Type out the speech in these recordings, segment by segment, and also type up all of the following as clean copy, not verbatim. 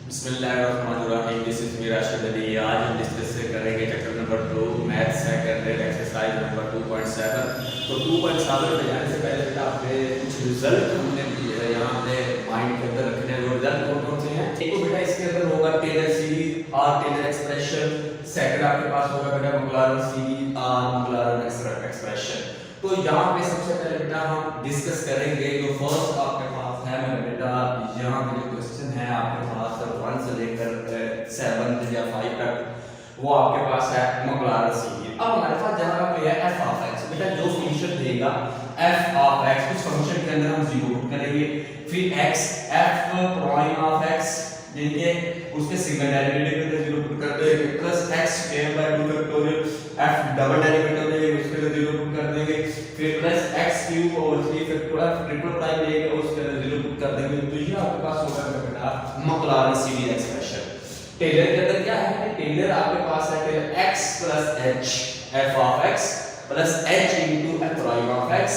बिस्मिल्लाहिर्रहमानिर्रहीम। This is me Rashid Ali. आज हम डिस्कस करेंगे chapter number 2 math second exercise number 2.7। तो 2.7 पे जाने से पहले बेटा आपने कुछ रिजल्ट हमने यहाँ अपने माइंड के अंदर रखने हैं। वो रिजल्ट कौन कौन से हैं? एक तो बेटा इसके अंदर होगा टेलर सीरीज और टेलर एक्सप्रेशन। सेकंड आपके पास होगा बेटा मैक्लॉरिन सीरीज और मैक्लॉरिन एक्सप्रेशन। तो यहाँ पे सबसे पहले बेटा हम डिस्कस करेंगे जो फर्स्ट आपके पास है मेरा बेटा, यहाँ पे जो क्वेश्चन है आपके पास 1 से लेकर 7 या 5 तक, वो आपके पास है मैक्लॉरिन सीरीज। अब हमारे पास जहाँ पे है f ऑफ x, बेटा जो फंक्शन देगा f ऑफ x, उस फंक्शन के अंदर हम 0 पुट करेंगे, फिर x f prime of x देंगे, उसके सिंगल डेरिवेटिव के लिए 0 पुट कर देंगे, plus x square by 2 factorial f double derivative लेंगे, उसके लिए 0 पुट कर देंगे, फिर plus x cube over 3 factorial triple prime लेंगे, उसके लिए 0 पुट कर देंगे। तो ये आपके पास होगा बेटा मैक्लॉरिन सीरीज एक्सप्रेशन। टेलर के अंदर क्या है? टेलर आपके पास है Taylor x plus h f of x plus h into f prime of x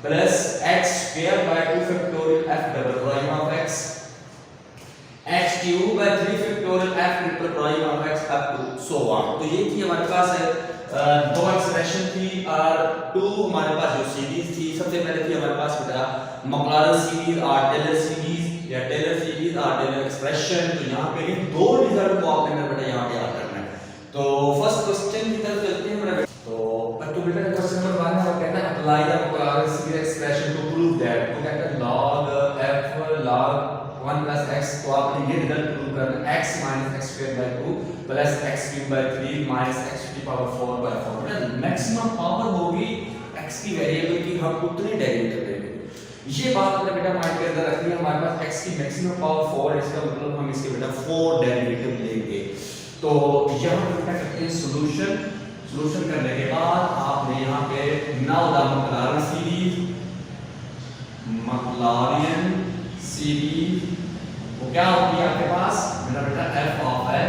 plus x square by 2 factorial f double prime of x x cube by 3 factorial f triple prime of x up to so on. तो ये थी हमारे पास है दो expression थी और to हमारे पास जो सीरीज थी। सबसे पहले थी हमारे पास बेटा मैक्लॉरिन सीरीज और टेलर सीरीज या टेलर सीरीज और टेलर एक्सप्रेशन। तो यहाँ पे इन दो रिजल्ट को आपने मेरा बेटा यहाँ पे याद रखना है। तो फर्स्ट क्वेश्चन की तरफ चलते हैं मेरा बेटा। तो बेटा क्वेश्चन नंबर 1 है, कहता है apply the Maclaurin series expression to prove that. तो कहता है log f log 1 plus x, तो आपने ये रिजल्ट प्रूव करना है x minus x square by 2 plus x cube by 3 minus x to the power 4 by 4। बेटा मैक्सिमम पावर होगी x की वेरिएबल की, हम उतने डेरिवेटिव लेंगे। ये बात अपने बेटा माइंड के अंदर रखनी है। हमारे पास x की मैक्सिमम पावर 4 है, इसका मतलब हम इसके बेटा 4 डेरिवेटिव लेंगे। तो यहाँ पे बेटा करते हैं सॉल्यूशन। सॉल्यूशन करने के बाद आपने यहाँ पे नाउ द मैक्लॉरिन सीरीज वो क्या होगी आपके पास मेरा बेटा f ऑफ x,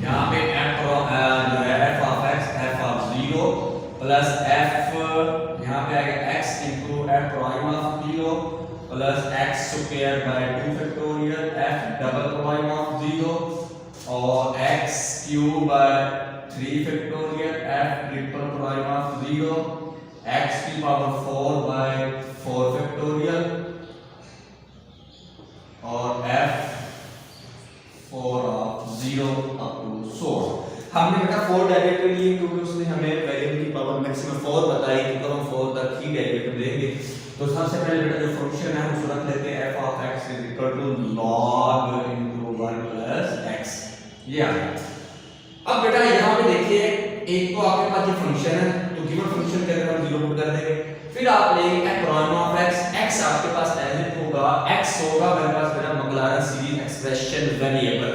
यहाँ पे f जो है f of x f of 0 plus f यहाँ पे आएगा x into f prime of 0 plus x square by 2 factorial f double prime of 0 और x cube by 3 factorial f triple prime of 0 x की power 4 by 4 factorial और f4 of 0 up to source. हमने बेटा 4 derivative लिए क्योंकि उसने हमें variable की पावर मैक्सिमम 4 बताई थी, तो हम 4 तक ही डेरिवेटिव लेंगे। तो सबसे पहले बेटा जो फंक्शन है हम रख लेते हैं f of x is equal to log into 1 plus x। ये आ गया। अब बेटा यहाँ पे देखिए, एक तो आपके पास ये फंक्शन है, तो गिवन फंक्शन के अंदर हम 0 पुट कर देंगे, फिर आप लेंगे f प्राइम ऑफ x आपके पास एज इट होगा, x होगा मेरे पास बेटा मैक्लॉरिन सीरीज एक्सप्रेशन वेरिएबल।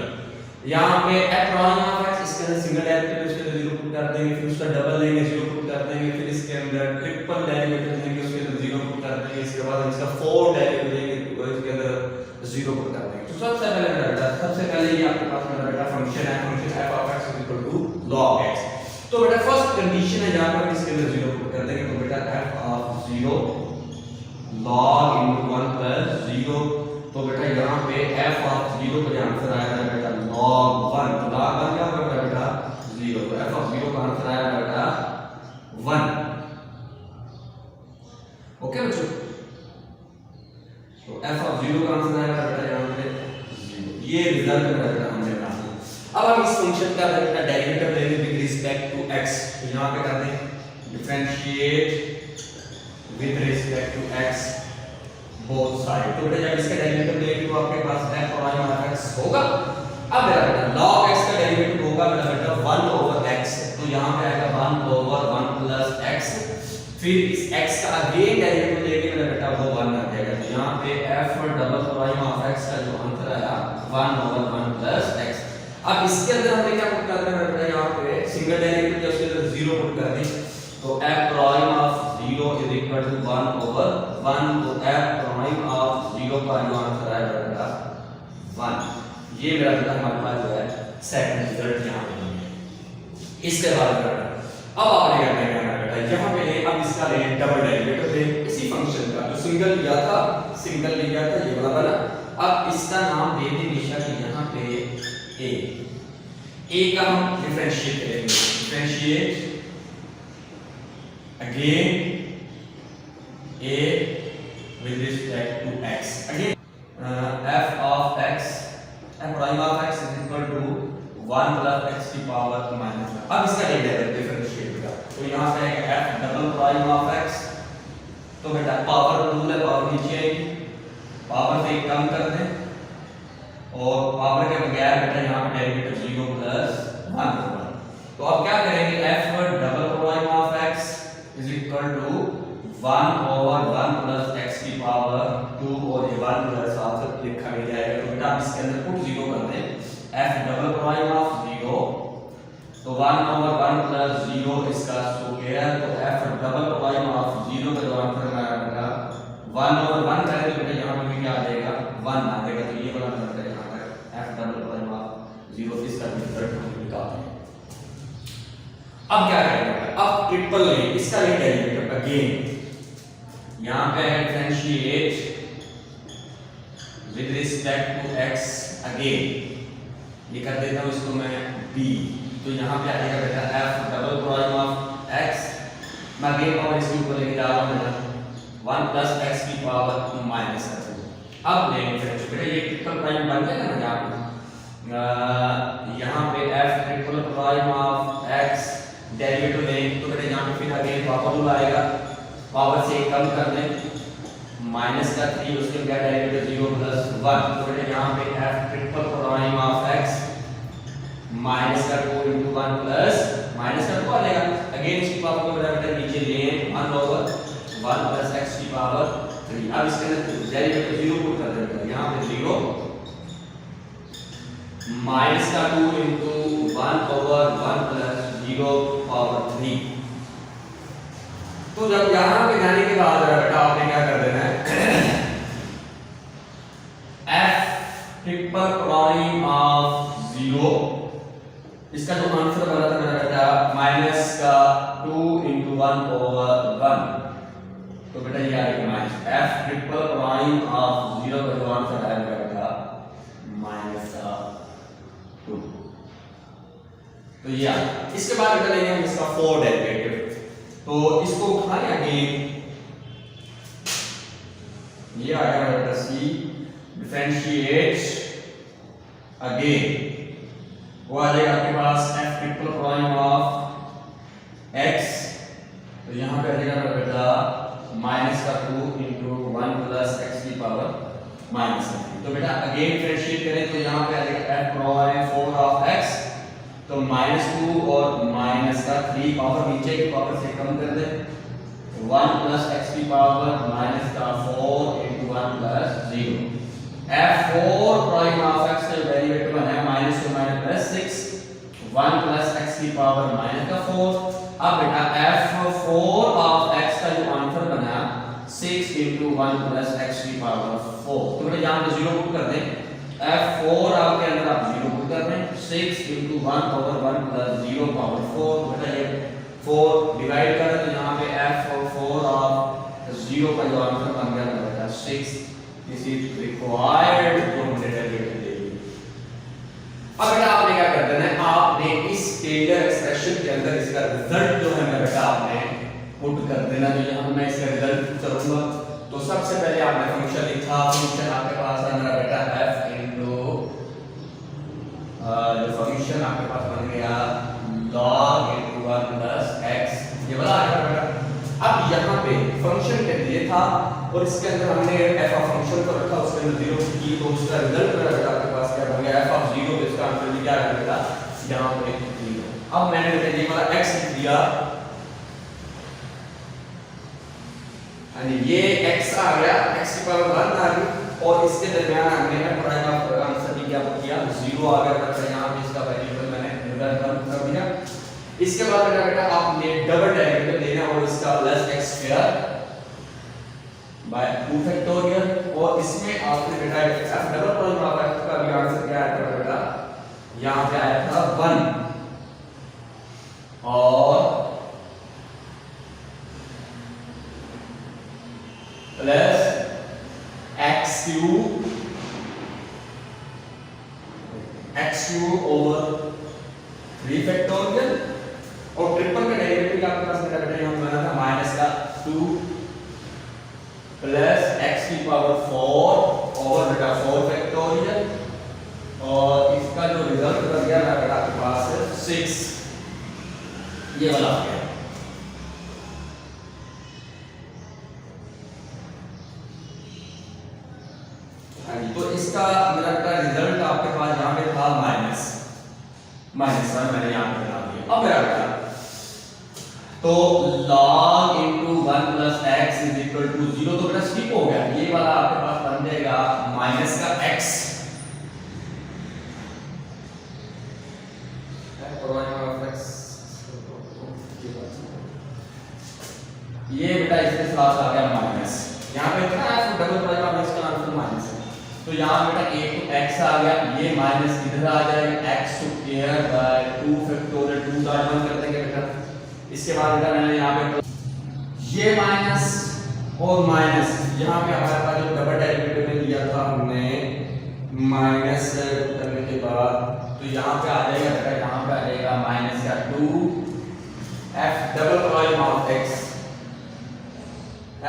यहाँ पे f प्राइम ऑफ x, इसके अंदर सिंगल डेरिवेटिव इसके अंदर 0 पुट कर देंगे, फिर उसका डबल लेंगे 0 पुट कर देंगे, फिर इसके अंदर ट्रिपल डेरिवेटिव लेंगे उसके अंदर 0 पुट कर देंगे, इसके बाद हम इसका 4 डेरिवेटिव लेंगे तो इसके अंदर 0 पुट कर देंगे। तो सबसे पहले मेरा बेटा ये आपके पास मेरा बेटा फंक्शन है, function f of x is equal to log x। तो बेटा फर्स्ट कंडीशन है जहां पर इसके अंदर 0 पुट कर देंगे, तो बेटा f of 0 log into 1 plus 0। तो बेटा यहाँ पे f ऑफ 0 का आंसर आएगा बेटा log 1। तो log 1 क्या होगा बेटा 0, तो f ऑफ 0 का आंसर आएगा बेटा 1। ओके बच्चों, तो f ऑफ 0 का आंसर आएगा बेटा यहाँ पे 0। ये रिजल्ट बेटा हमने बना लिया। अब हम इस फंक्शन का बेटा डेरिवेटिव लेंगे विद रिस्पेक्ट टू x। तो यहाँ पे करते हैं differentiate with respect to x both side. तो बेटा जब इसका डेरिवेटिव लेंगे तो आपके पास f प्राइम ऑफ x होगा। अब मेरा बेटा log x का डेरिवेटिव होगा मेरा बेटा 1 ओवर x, तो यहाँ पे आएगा 1 ओवर 1 प्लस x, फिर इस x का अगेन डेरिवेटिव लेंगे मेरा बेटा वो 1 आ जाएगा। तो यहाँ पे f double prime of x का जो आंसर आया 1 ओवर 1 प्लस x। अब इसके अंदर हमें क्या पुट करना है बेटा, यहाँ पे सिंगल डेरिवेटिव जो उसके अंदर 0 पुट कर दी, तो f prime of 0 is equal to 1 over 1। तो f प्राइम ऑफ 0 का जो आंसर आएगा बेटा 1। ये मेरा बेटा हमारे पास जो है सेकंड रिजल्ट यहाँ पे है। इसके बाद बेटा अब आपने क्या करना है बेटा, यहाँ पे अब इसका ले डबल डेरिवेटिव ले इसी फंक्शन का जो सिंगल लिया था ये वाला बना। अब इस इसका नाम दे दें बेशक यहाँ पे ए का हम डिफरेंशिएट करेंगे, differentiate again a with respect to x. Again f of x, f prime of x is equal to 1 plus x की पावर माइनस 1. अब इसका डिफरेंशिएट होगा तो यहाँ पे आएगा f double prime of x. तो बेटा पावर रूल है, पावर नीचे आएगी, पावर से कम कर दें और पावर के बगैर बेटा यहाँ पे डेरिवेटिव 0 प्लस 1 होगा. तो अब क्या करेंगे, f double prime of x is equal to 1 over 1 plus x की पावर 2 और ये 1 प्लस साथ लिखा भी जाएगा. तो बेटा इसके अंदर पुट 0 कर दें, f डबल प्राइम ऑफ 0 तो 1 ओवर 1 प्लस 0 इसका स्क्वायर. तो f डबल प्राइम ऑफ 0 का जो आंसर आएगा 1 ओवर 1 करेंगे तो बेटा यहाँ पे भी क्या आ जाएगा 1 आ जाएगा. तो ये वाला आंसर है यहाँ पर f डबल प्राइम ऑफ 0 इसका रिजल्ट हम निकालते हैं. अब क्या करेंगे, अब ट्रिपल ले इसका ले डेरिवेटिव अगेन यहाँ पे है differentiate with respect to x again, ये कर देता हूँ इसको मैं b. तो यहाँ पे आ जाएगा बेटा f double prime of x, मैं अगेन पावर इसके ऊपर लेके जा रहा हूँ बेटा 1 प्लस x की पावर माइनस 2. अब लेंगे फ्रेंड्स बेटा ये ट्रिपल प्राइम बन जाएगा ना यहाँ पे f triple prime of x derivative लेंगे तो बेटा यहाँ पे फिर अगेन पावर रूल आएगा, पावर से कम कर दें माइनस का 3 उसके बाद डेरिवेटिव 0 प्लस 1. तो बेटा यहाँ पे f triple prime of x minus का 2 into 1 प्लस माइनस का 2 आ जाएगा. अगेन इसकी पावर को बेटा नीचे लें 1 ओवर 1 प्लस x की पावर 3. अब इसके अंदर डेरिवेटिव 0 पुट कर देंगे, यहाँ पे 0 माइनस का 2 into 1 ओवर 1 प्लस 0 पावर 3. तो जब यहां पे जाने के बाद बेटा आपने क्या कर देना है f ट्रिपल प्राइम ऑफ 0 इसका जो आंसर बना था मेरा बेटा माइनस का 2 into 1 ओवर 1. तो बेटा ये आएगा minus f triple prime of 0 का जो आंसर आया मेरा बेटा माइनस का 2. तो ये इसके बाद बेटा लेंगे हम इसका 4 डेरिवेटिव. तो इसको उठाएं अगेन, ये आ गया बेटा c डिफरेंशिएट अगेन वो आ जाएगा आपके पास f triple prime of x. तो यहाँ पे आ जाएगा बेटा माइनस का 2 into 1 प्लस x की पावर माइनस 3. तो बेटा अगेन डिफरेंशिएट करें तो यहाँ पे आ जाएगा f प्राइम 4 ऑफ x. तो -2 और माइनस का 3 पावर नीचे की पावर से कम कर दे 1 प्लस x की पावर माइनस का 4 into 1 plus 0. f4 prime of x का डेरिवेटिव है -2 प्लस 6 1 प्लस x की पावर माइनस का 4. अब बेटा f4 ऑफ x का जो आंसर बना 6 into 1 प्लस x की पावर 4. तो बेटा यहाँ पे 0 पुट कर दें, f4 आपके अंदर आप 0 पुट कर दें 6 into 1 over 1 plus 0 power 4. बेटा ये 4 डिवाइड करें तो यहाँ पे f4 ऑफ 0 का जो आंसर बन गया बेटा 6. दिस इज रिक्वायर्ड जो हमने डेरिवेटिव ले ली. अब बेटा आपने क्या कर देना है, आपने इस टेलर एक्सप्रेशन के अंदर इसका रिजल्ट जो है मेरा बेटा आपने पुट कर देना. तो यहाँ मैं इसका रिजल्ट करूंगा तो सबसे पहले आपने फंक्शन लिखा, फंक्शन आपके पास है मेरा बेटा f जो फंक्शन आपके पास बन गया log into 1 plus x, ये वाला आ गया बेटा. अब यहाँ पे फंक्शन के लिए था और इसके अंदर हमने f ऑफ फंक्शन को रखा, उसके अंदर 0 की, तो उसका रिजल्ट मेरा बेटा आपके पास क्या बन गया f ऑफ 0. तो इसका आंसर भी क्या आ गया यहाँ पे 0. अब मैंने बेटा ये वाला x लिख दिया ये x आ गया, x की पावर 1 आ गई और इसके दरमियान हमने प्राइम ऑफ आंसर भी क्या किया 0 आ गया था. यहाँ पे इसका वेरिएबल मैंने रिजल्ट कर दिया. इसके बाद बेटा आपने डबल डेरिवेटिव लेना और इसका plus x square by 2 factorial और इसमें आपने बेटा f double prime of x का भी आंसर क्या आया था बेटा, यहाँ पे आया था 1 और plus x cube x cube over 3 factorial और ट्रिपल का डेरिवेटिव आपके पास मेरा बेटा यहाँ बना था माइनस का 2 प्लस एक्स की पावर 4 ओवर बेटा 4 फैक्टोरियल और इसका जो रिजल्ट बन गया ना बेटा आपके पास 6 ये वाला आ गया। तो इसका मेरा बेटा रिजल्ट आपके पास यहाँ पे था माइनस 1 मैंने यहाँ पे बना दिया। अब मेरा बेटा तो log into 1 plus x is equal to 0 तो बेटा स्किप हो गया, ये वाला आपके पास बन जाएगा माइनस का x ये बेटा इसके साथ आ गया माइनस, यहाँ पे क्या है डबल प्राइम ऑफ x का आंसर माइनस है तो यहाँ बेटा a to x आ गया, ये माइनस इधर आ जाएगा x square by 2 factorial 2 dot 1 कर देंगे बेटा। इसके बाद बेटा मैंने यहाँ पे ये माइनस और माइनस यहाँ पे हमारे पास जो डबल डेरिवेटिव में लिया था हमने माइनस करने के बाद तो यहाँ पे आ जाएगा बेटा, यहाँ पे आ जाएगा माइनस का 2 f double prime of x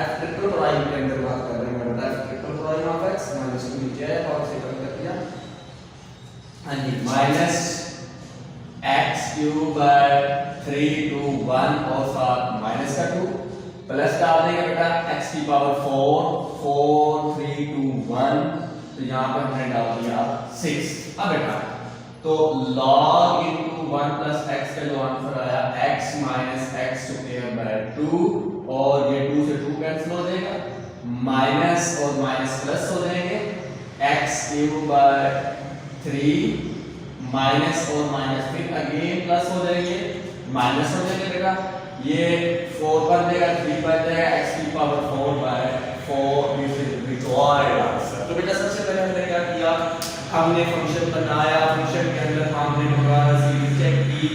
f triple prime के अंदर बात कर रहे हैं बेटा, triple prime of x minus को नीचे है और से कम कर दिया हाँ जी minus x cube by 3 to 1 और साथ माइनस का 2 प्लस डाल देंगे बेटा x की पावर 4 3 to 1 तो यहाँ पे हमने डाल दिया 6। अब बेटा तो log into 1 plus x का जो आंसर आया x minus x square by 2 और ये 2 से 2 कैंसिल हो जाएगा, माइनस और माइनस प्लस हो जाएंगे x क्यूब बाय 3 माइनस और माइनस फिर अगेन प्लस हो जाएंगे माइनस हो जाएंगे बेटा, ये 4 बन जाएगा 3 बन जाएगा x की power 4 by 4 this is required answer. तो बेटा सबसे पहले हमने क्या किया, हमने फंक्शन बनाया, फंक्शन के अंदर हमने मकरार सीरीज चेक की,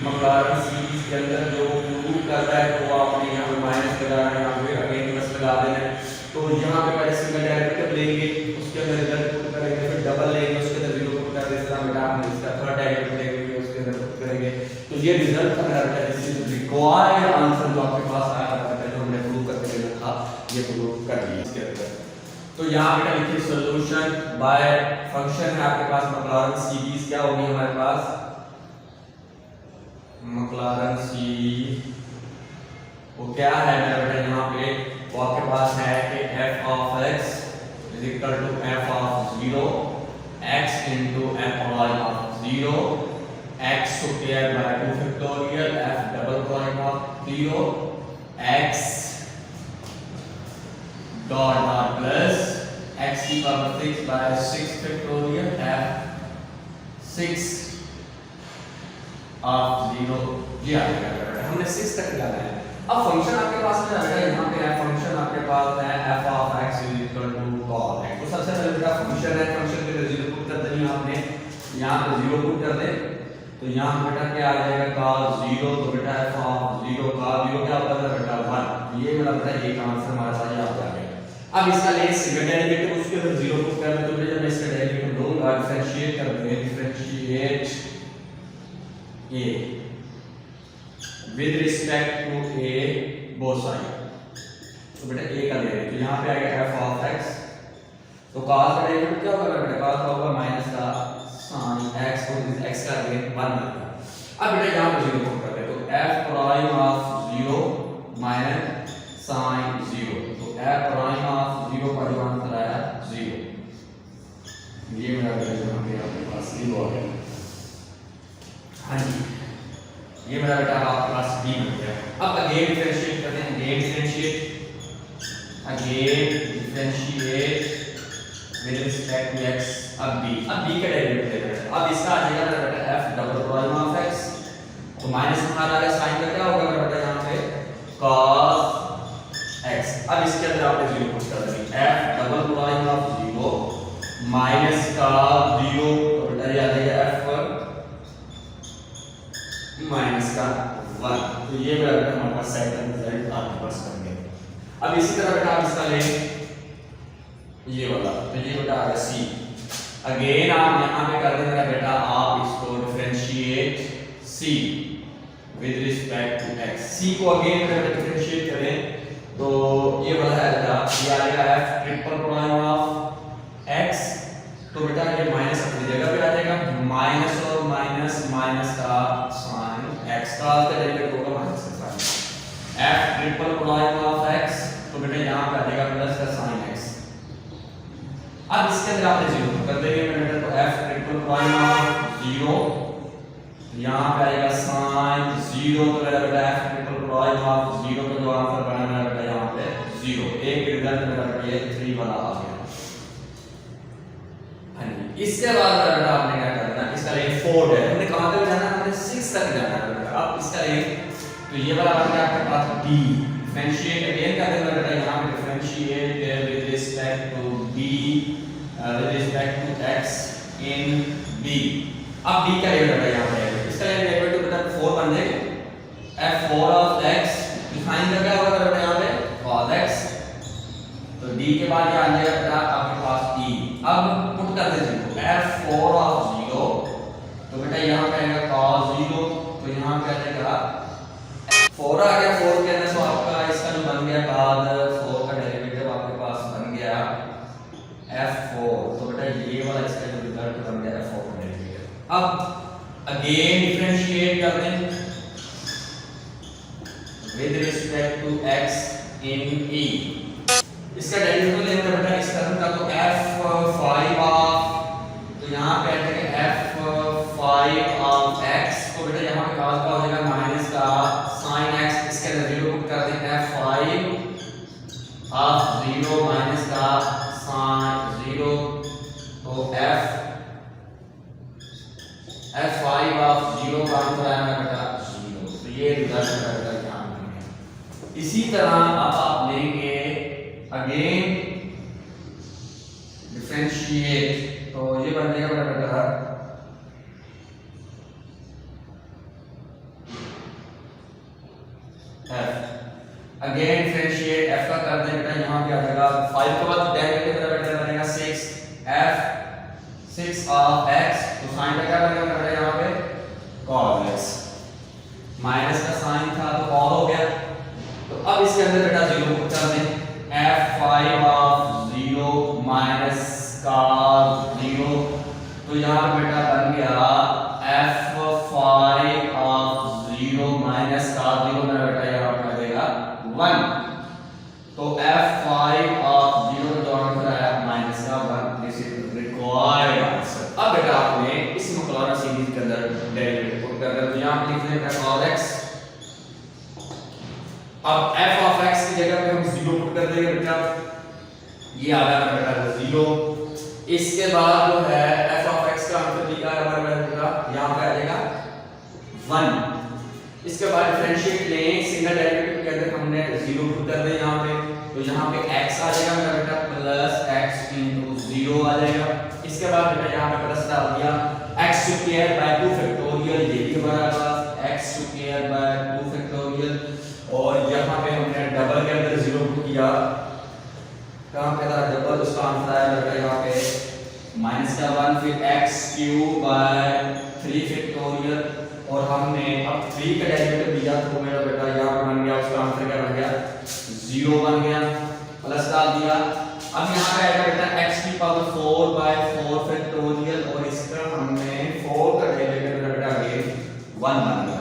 मकरार सीरीज के अंदर जो प्रूव कर रहा है तो आपने यहाँ पे माइनस लगाना है, यहाँ पे अगेन प्लस लगा देना है। तो यहाँ पे पहले सिंगल डेरिवेटिव लेंगे, उसके अंदर रिजल्ट पुट करेंगे, फिर डबल लेंगे, उसके अंदर जीरो पुट कर देंगे, बेटा हमने इसका थर्ड डेरिवेटिव लेंगे, उसके अंदर पुट करेंगे। तो ये रिजल्ट हमारा बेटा दिस इज रिक्वायर्ड आंसर जो आपके पास आया था जो हमने प्रूव करके देना था, ये प्रूव कर दिया इसके अंदर। तो यहाँ बेटा लिखिए सॉल्यूशन बाय फंक्शन है आपके पास मैक्लॉरेन सीरीज क्या होगी हमारे पास, मैक्लॉरेन सीरीज वो क्या है मेरा बेटा यहाँ पे वो आपके पास है कि f of x is equal to f of 0 x into f prime of 0 x square by 2 factorial f double prime of 0 x dot dot plus x की power 6 by 6 factorial f 6 of 0 ये आ गया हमने 6 तक लाना है। अब function आपके पास में आएगा, यहाँ पे है फंक्शन आपके पास है f of x is equal to cos x। तो सबसे पहले बेटा फंक्शन है, फंक्शन के लिए 0 पुट कर देनी आपने, यहाँ पे 0 पुट कर दे तो यहाँ बेटा क्या आ जाएगा cos 0 तो बेटा f of 0 cos 0 क्या होता है बेटा 1, ये मेरा बेटा एक आंसर हमारे पास यहाँ पे आ गया। अब इसका ले सेकंड डेरिवेटिव उसके अंदर 0 पुट कर दे तो बेटा मैं इसका डेरिवेटिव लूंगा, डिफरेंशिएट कर दूंगा, differentiate a with respect to a both side तो बेटा a का ले तो यहाँ पे आएगा f of x तो cos का डेरिवेटिव क्या होगा बेटा, cos का होगा माइनस का sin x और x का ले 1 होगा। अब बेटा यहाँ पे 0 पुट कर दे तो f prime of 0 minus sin 0 तो f प्राइम ऑफ 0 का जो आंसर आया 0, ये मेरा बेटा यहाँ पे आपके पास 0 आ गया। हाँ जी ये मेरा बेटा आपके पास b बन गया। अब अगेन डिफरेंशिएट करते हैं, again differentiate with respect to x। अब b का डेरिवेटिव लेते हैं, अब इसका आ जाएगा मेरा बेटा f double prime of x तो माइनस बाहर आ रहा है, साइन का क्या होगा मेरा बेटा यहाँ पे cos x। अब इसके अंदर आपने 0 पुट कर देंगे f double prime of 0 minus का 0 तो बेटा ये आ जाएगा f माइनस का 1 तो ये मेरा बेटा हमारे पास सेकंड रिजल्ट आपके पास बन गया। अब इसी तरह बेटा आप इसका ले ये वाला तो ये बेटा आ गया c। अगेन आप यहाँ पे कर दें मेरा बेटा, आप इसको differentiate c with respect to x। c को अगेन अगर डिफरेंशिएट करें तो ये वाला है बेटा, ये आएगा f triple prime of x, तो बेटा ये माइनस अपनी जगह पे आ जाएगा, माइनस और माइनस माइनस का साइन x का डेरिवेटिव होगा माइनस का sine f triple prime of x, तो बेटा यहाँ पे आ जाएगा प्लस का साइन x। अब इसके अंदर आपने जीरो कर देंगे बेटा, तो f ट्रिपल प्राइम ऑफ 0, यहाँ पे आएगा साइन 0, तो मेरा बेटा f ट्रिपल प्राइम ऑफ 0 का जो आंसर बना मेरा बेटा यहाँ पे 0, एक रिजल्ट मेरा बेटा ये 3 वाला आ गया। हाँ जी, इसके बाद मेरा बेटा आपने क्या करना है, इसका रेंज 4 है, हमने कहां तक जाना है, हमने 6 तक जाना है बेटा। अब इसका रेंज तो ये वाला आपके आपके पास d डिफरेंशिएट अगेन कर देना बेटा, यहाँ पे differentiate with respect to b with respect to x in b। अब b का डेरिवेटिव है यहाँ पे, इसका डेरिवेटिव बेटा 4 बन जाएगा, f4 of x डिफाइन कर क्या होगा बेटा यहाँ पे cos x, तो d के बाद ये आ जाएगा बेटा आपके पास e। अब पुट कर देते हैं f4 of 0, तो बेटा यहाँ पे आएगा cos 0, तो यहाँ पे आ जाएगा 4 आ गया, 4 के अंदर तो आपका इसका जो बन गया बाद 4 का डेरिवेटिव आपके पास बन गया f4, तो बेटा ये वाला इसका जो रिजल्ट बन गया f4 का डेरिवेटिव। अब अगेन डिफरेंशिएट कर दें with respect to x in e, इसका डेरिवेटिव लेंगे बेटा इस टर्म का, तो f5 ऑफ, तो यहाँ पे आ जाएगा f5 ऑफ x, तो बेटा यहाँ पे cos का हो जाएगा माइनस का sin x, इसके अंदर 0 पुट कर दें, f5 ऑफ 0 माइनस का sin 0, तो f5 ऑफ 0 का आंसर आएगा बेटा 0, तो ये रिजल्ट बेटा ध्यान रखें। इसी तरह अब आप लेंगे अगेन डिफरेंशिएट, तो ये बन जाएगा मेरा बेटा f, अगेन डिफरेंशिएट f का कर दें बेटा, यहाँ पे आ जाएगा 5 के बाद डेरिवेटिव मेरा बेटा बनेगा 6 f6 ऑफ x, तो साइन का क्या बनेगा बेटा यहाँ पे cos x, माइनस का साइन था तो और हो गया, तो अब इसके अंदर बेटा 0 पुट कर दें, f5 ऑफ 0 माइनस का 0, तो यहाँ पे बेटा बन गया f5 ऑफ 0 माइनस का 0, मेरा बेटा यहाँ पे आ जाएगा 1, तो f5 ऑफ 0 जो आंसर आया माइनस का 1, दिस इज रिक्वायर्ड आंसर। अब बेटा आपने इस मकलौरा सीरीज के अंदर डेरिवेटिव पुट कर दिया, तो यहाँ पे लिख लेंगे cos x, अब f ऑफ x की जगह पे हम 0 पुट कर देंगे बेटा, ये आ गया बेटा 0, इसके बाद जो है f ऑफ x का आंसर लिखा है हमारे बेटा यहाँ पे आ जाएगा 1, इसके बाद डिफरेंशिएट लें, सिंगल डेरिवेटिव के अंदर हमने 0 पुट कर दिया यहाँ पे, तो यहाँ पे x आ जाएगा मेरा बेटा प्लस x into 0 आ जाएगा, इसके बाद बेटा यहाँ पे प्लस डाल दिया x स्क्वायर बाय 2 फैक्टोरियल, ये भी हमारा पास x स्क्वायर बाय 2 फैक्टोरियल, और यहाँ पे हमने डबल के अंदर 0 पुट किया, कहाँ पे था डबल, उसका आंसर आया बेटा यहाँ पे माइनस का 1, फिर x क्यूब बाय 3 फैक्टोरियल, और हमने अब 3 का डेरिवेटिव लिया, तो मेरा बेटा यहाँ पे बन गया, उसका आंसर क्या बन गया 0 बन गया, प्लस डाल दिया। अब यहाँ पे आएगा बेटा x की पावर 4 बाय 4 फैक्टोरियल, और इसका हमने 4 का डेरिवेटिव बेटा अगेन 1 बन गया,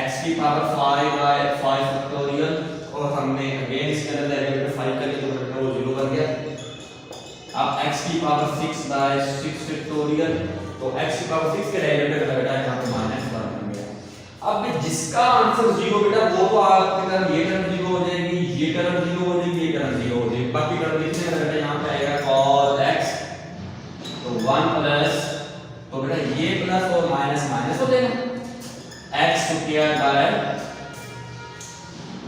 x की पावर 5 बाय 5 फैक्टोरियल, और हमने अगेन इसके अंदर डेरिवेटिव 5 कर दिया, तो बेटा वो 0 बन गया। अब x की पावर 6 बाय 6 फैक्टोरियल, तो x की पावर 6 के डेरिवेटिव बेटा यहाँ पे -1 बन गया। अब जिसका आंसर 0 बेटा वो तो आपके तरफ ये टर्म 0 हो जाएगी, ये टर्म 0 हो जाएगी, ये टर्म 0 हो जाएगी, बाकी टर्म लिखने का बेटा यहाँ पे आएगा cos x, तो 1 प्लस, तो बेटा ये प्लस और माइनस माइनस हो जाएगा, x स्क्वायर बाय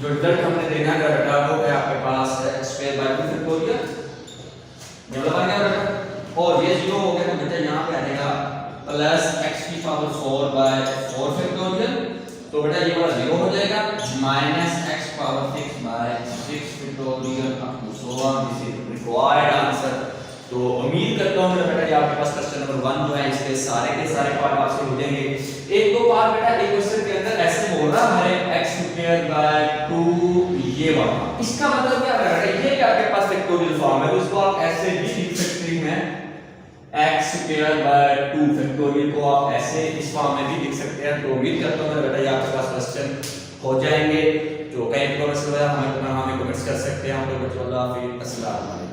जो रिजल्ट हमने देखा है बेटा वो है आपके पास x स्क्वायर बाय 2 फैक्टोरियल, ये वाला बन गया बेटा, और ये 0 हो गया, तो बेटा यहाँ पे आ जाएगा प्लस x की पावर 4 बाय 4 फैक्टोरियल, तो बेटा ये वाला 0 हो जाएगा, minus x power 6 by 6 factorial, so on, this is required answer. तो उम्मीद करता हूं मेरा बेटा ये क्वेश्चन 1 जो है इसके सारे के सारे पार्ट आपसे हो जाएंगे। एक दो पार्ट बेटा एक क्वेश्चन के अंदर ऐसे बोल रहा है x स्क्वायर बाय 2 ये वाला, इसका मतलब क्या है बेटा, ये क्या आपके पास फैक्टोरियल फॉर्म है, उसको आप ऐसे भी लिख सकते हैं x स्क्वायर बाय 2 फैक्टोरियल को आप ऐसे इस फॉर्म में भी लिख सकते हैं। तो उम्मीद करता हूं बेटा ये आपके पास क्वेश्चन हो जाएंगे। जो कहीं प्रॉब्लम है हमें कमेंट्स कर सकते हैं। हम लोग बच्चों अल्लाह हाफिज़, अस्सलाम वालेकुम।